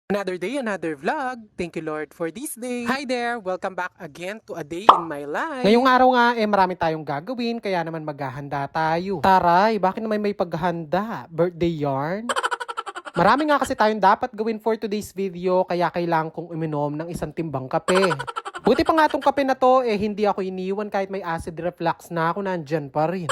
Another day, another vlog. Thank you Lord for this day. Hi there! Welcome back again to a day in my life. Ngayong araw nga, marami tayong gagawin, kaya naman maghahanda tayo. Taray, bakit naman may paghahanda? Birthday yarn? Marami nga kasi tayong dapat gawin for today's video, kaya kailangan kong uminom ng isang timbang kape. Buti pa nga tong kape na to, hindi ako iniwan kahit may acid reflux na ako, nandyan pa rin.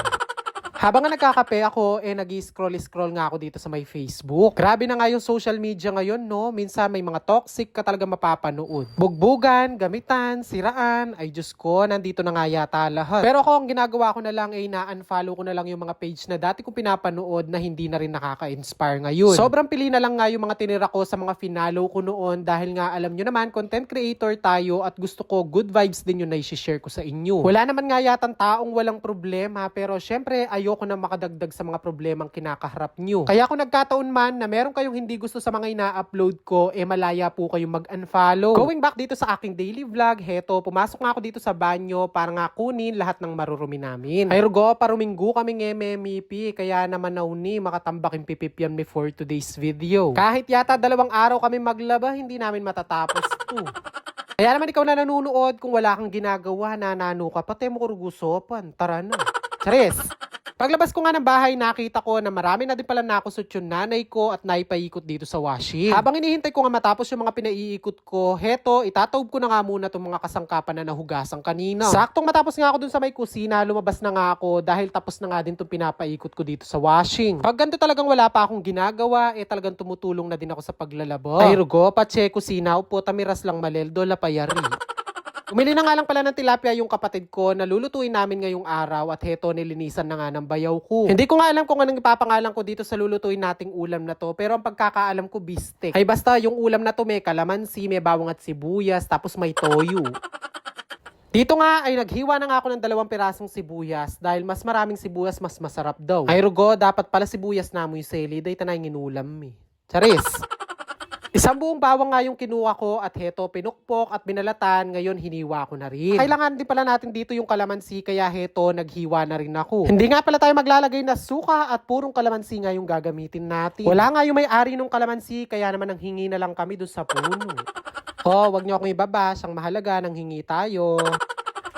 Habang nga nagkakape ako, nag-scroll nga ako dito sa may Facebook. Grabe na nga yung social media ngayon, no? Minsan may mga toxic ka talaga mapapanood. Bugbugan, gamitan, siraan, ay Diyos ko, nandito na nga yata lahat. Pero ako, ang ginagawa ko na lang ay na-unfollow ko na lang yung mga page na dati kong pinapanood na hindi na rin nakaka-inspire ngayon. Sobrang pili na lang nga yung mga tinira ko sa mga finalo ko noon dahil nga alam nyo naman, content creator tayo at gusto ko good vibes din yung na-share ko sa inyo. Wala naman nga yatang taong walang problema, pero syempre, ayoko na makadagdag sa mga problemang kinakaharap nyo. Kaya kung nagkataon man na meron kayong hindi gusto sa mga ina-upload ko, malaya po kayong mag-unfollow. Going back dito sa aking daily vlog, heto, pumasok nga ako dito sa banyo para nga kunin lahat ng marurumi namin. Ay rugo, paruminggo kaming MMEP, kaya naman nauni makatambaking pipipyan before today's video. Kahit yata 2 araw kami maglaba, hindi namin matatapos to. Kaya naman ikaw na nanonood, kung wala kang ginagawa, nanano ka, pati mo kurugusopan, tara na. Charis! Paglabas ko nga ng bahay, nakita ko na marami na din pala nakusot yung nanay ko at naipaikot dito sa washing. Habang inihintay ko nga matapos yung mga pinaiikot ko, heto, itatawb ko na nga muna itong mga kasangkapan na nahugasan kanina. Saktong matapos nga ako dun sa may kusina, lumabas na nga ako dahil tapos na nga din itong pinapaikot ko dito sa washing. Pag ganito talagang wala pa akong ginagawa, talagang tumutulong na din ako sa paglalaba. Ay rugo, pache kusina, upo, tamiras lang maleldo, lapayari. Umili na nga lang pala ng tilapia yung kapatid ko na lulutuin namin ngayong araw at heto nilinisan na nga ng bayaw ko. Hindi ko nga alam kung anong ipapangalan ko dito sa lulutuin nating ulam na to, pero ang pagkakaalam ko bistek. Ay basta yung ulam na to may kalamansi, may bawang at sibuyas, tapos may toyo. Dito nga ay naghiwa na nga ako ng 2 pirasong sibuyas dahil mas maraming sibuyas mas masarap daw. Ay rugo, dapat pala sibuyas na mo yung seli, day tanay nginulam eh. Charis! Isang buong bawang nga yung kinuha ko at heto pinukpok at binalatan, ngayon hiniwa ko na rin. Kailangan din pala natin dito yung kalamansi kaya heto naghiwa na rin ako. Hindi nga pala tayo maglalagay na suka at purong kalamansi nga yung gagamitin natin. Wala nga yung may-ari nung kalamansi kaya naman nang hingi na lang kami dun sa puno. Oh, wag niyo akong ibabash, ang mahalaga nang hingi tayo.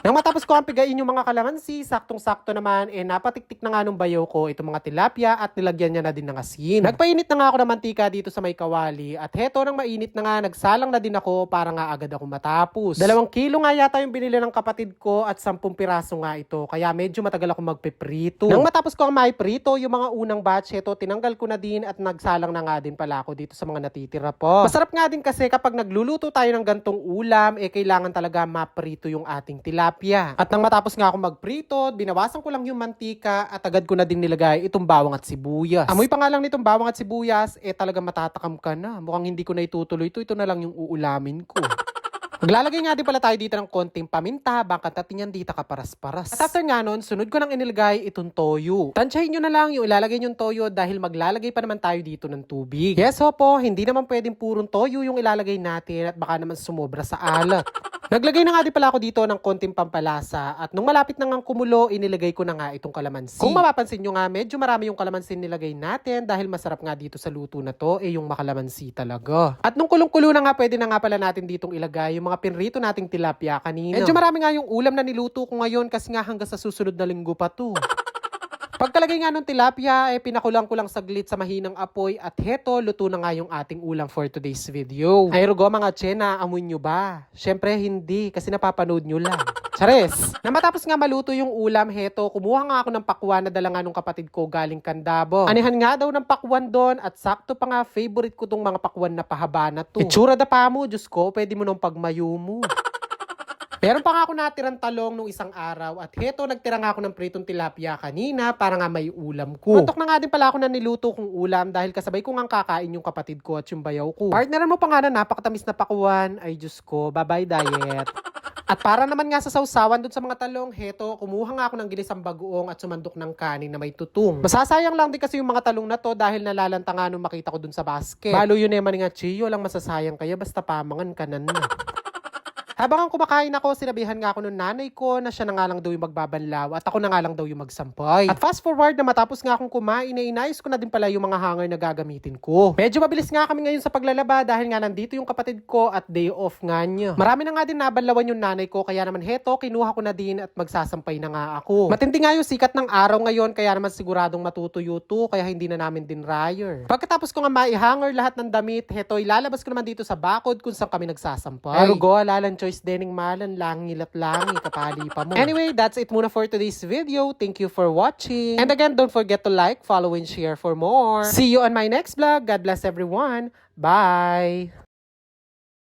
Nang matapos ko ang pigain yung mga kalamansi, saktong-sakto naman, napatiktik na nga nung bayaw ko itong mga tilapia at nilagyan niya na din ng asin. Nagpainit na nga ako ng mantika dito sa may kawali at heto nang mainit na nga, nagsalang na din ako para nga agad ako matapos. 2 kilo nga yata yung binili ng kapatid ko at 10 piraso nga ito, kaya medyo matagal ako magpiprito. Nang matapos ko ang maiprito, yung mga unang batch, heto tinanggal ko na din at nagsalang na nga din pala ako dito sa mga natitira po. Masarap nga din kasi kapag nagluluto tayo ng gantong ulam, kailangan talaga maprito yung ating tilapia. At nang matapos nga ako magprito, binawasan ko lang yung mantika at agad ko na din nilagay itong bawang at sibuyas. Amoy pa nga lang nitong bawang at sibuyas, talaga matatakam ka na. Mukhang hindi ko na itutuloy ito na lang yung uulamin ko. Maglalagay nga din pala tayo dito ng konting paminta, baka tatinyan dito ka paras-paras. At after nga nun, sunod ko nang inilagay itong toyo. Tansyahin nyo na lang yung ilalagay yung toyo dahil maglalagay pa naman tayo dito ng tubig. Yes ho po, hindi naman pwedeng purong toyo yung ilalagay natin at baka naman sumobra sa alat. Naglagay na nga din pala ako dito ng konting pampalasa at nung malapit na ngang kumulo, inilagay ko na nga itong kalamansi. Kung mapapansin nyo nga, medyo marami yung kalamansi nilagay natin dahil masarap nga dito sa luto na to, yung makalamansi talaga. At nung kulong-kulo na nga, pwede na nga pala natin ditong ilagay yung mga pinrito nating tilapia kanina. Medyo marami nga yung ulam na niluto ko ngayon kasi nga hanggang sa susunod na linggo pa to. Pagkalagay nga nung tilapia, pinakulang ko lang saglit sa mahinang apoy at heto, luto na nga yung ating ulam for today's video. Ay rugo mga tsena, amoy nyo ba? Syempre hindi, kasi napapanood nyo lang. Charis! Na matapos nga maluto yung ulam, heto, kumuha nga ako ng pakwan na dala nga nung kapatid ko galing Candabo. Anihan nga daw ng pakwan doon at sakto pa nga favorite ko tong mga pakwan na pahaba na to. Itsura da pa mo, Diyos ko, pwede mo nung pagmayo mo. Meron pa nga ako natirang talong nung isang araw at heto nagtira nga ako ng pritong tilapia kanina para nga may ulam ko. Mantok na nga din pala ako na niluto kong ulam dahil kasabay ko nga kakain yung kapatid ko at yung bayaw ko. Partneran mo pa nga na napakatamis na pakuan, ay Diyos ko, bye-bye diet. At para naman nga sa sausawan dun sa mga talong, heto, kumuha nga ako ng ginisang bagoong at sumandok ng kanin na may tutong. Masasayang lang din kasi yung mga talong na to dahil nalalanta nga nung makita ko dun sa basket. Balo yun naman nga chiyo lang masasayang kaya basta pamangan ka na. Habang ang kumakain ako, sinabihan nga ako ng nanay ko na siya na nga lang daw yung magbabanlaw at ako na nga lang daw yung magsampay. At fast forward na matapos nga akong kumain, inayos ko na din pala yung mga hanger na gagamitin ko. Medyo mabilis nga kami ngayon sa paglalaba dahil nga nandito yung kapatid ko at day off nga niya. Marami na nga din nabanlawan yung nanay ko, kaya naman heto, kinuha ko na din at magsasampay na nga ako. Matindi nga yung sikat ng araw ngayon, kaya naman siguradong matutuyo to, kaya hindi na namin din dryer. Pagkatapos ko nga maihanger lahat ng damit, heto ilalabas ko naman dito sa bakod kung saan kami nagsasampay. Pero go, alalan choice dening malan, langil at langi, kapali pa mo. Anyway, that's it muna for today's video. Thank you for watching. And again, don't forget to like, follow, and share for more. See you on my next vlog. God bless everyone. Bye!